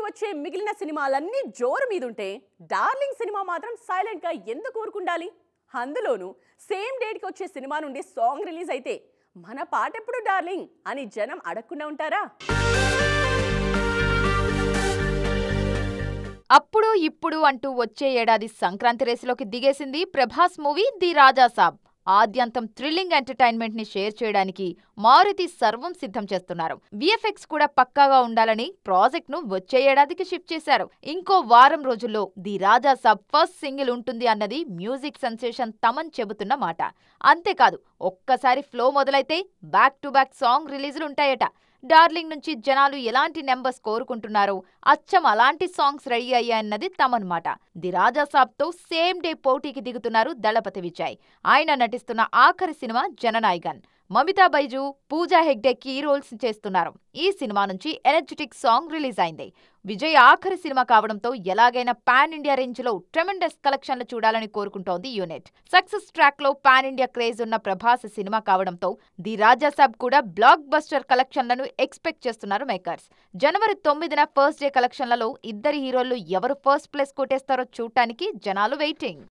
వచ్చే మిగిలిన సినిమాలన్నీ జోరు మీదుంటే డార్లింగ్ సినిమా మాత్రం సైలెంట్ గా ఎందుకు ఊరుకుండాలి? అందులోనూ సేమ్ డేట్ కి వచ్చే సినిమా నుండి సాంగ్ రిలీజ్ అయితే మన పాట ఎప్పుడు డార్లింగ్ అని జనం అడగకుండా ఉంటారా? అప్పుడు ఇప్పుడు అంటూ వచ్చే ఏడాది సంక్రాంతి రేసులోకి దిగేసింది ప్రభాస్ మూవీ ది రాజా సాబ్. ఆద్యంతం థ్రిల్లింగ్ ఎంటర్టైన్మెంట్ ని షేర్ చేయడానికి మారుతి సర్వం సిద్ధం చేస్తున్నారు. విఎఫ్ఎక్స్ కూడా పక్కాగా ఉండాలని ప్రాజెక్ట్ ను వచ్చే ఏడాదికి షిఫ్ట్ చేశారు. ఇంకో వారం రోజుల్లో the Raja Saab first single ఉంటుంది అన్నది మ్యూజిక్ సెన్సేషన్ తమన్ చెబుతున్న మాట. అంతేకాదు, ఒక్కసారి ఫ్లో మొదలైతే బ్యాక్ టు బ్యాక్ సాంగ్ రిలీజులు ఉంటాయట. డార్లింగ్ నుంచి జనాలు ఎలాంటి నెంబర్స్ కోరుకుంటున్నారో అచ్చం అలాంటి సాంగ్స్ రెడీ అయ్యాయన్నది తమన్ మాట. ది రాజా సాబ్ తో సేమ్ డే పోటీకి దిగుతున్నారు దళపతి విజయ్. ఆయన నటిస్తున్న ఆఖరి cinema Jana Nayagan. Mamitha Baiju, Pooja Hegde key roles చేస్తున్నారు. ఈ సినిమా నుంచి ఎనర్జెటిక్ సాంగ్ రిలీజ్ అయింది. విజయ్ ఆఖరి సినిమా కావడంతో ఎలాగైనా పాన్ ఇండియా రేంజ్ లో ట్రెమెండస్ కలెక్షన్లు చూడాలని కోరుకుంటోంది యూనిట్. సక్సెస్ ట్రాక్ లో పాన్ ఇండియా క్రేజ్ ఉన్న ప్రభాస్ సినిమా కావడంతో ది రాజా సాబ్ కూడా బ్లాక్ బస్టర్ కలెక్షన్లను ఎక్స్పెక్ట్ చేస్తున్నారు మేకర్స్. జనవరి 9న ఫస్ట్ డే కలెక్షన్లలో ఇద్దరి హీరోలు ఎవరు ఫస్ట్ ప్లేస్ కొట్టేస్తారో చూడటానికి జనాలు వెయిటింగ్.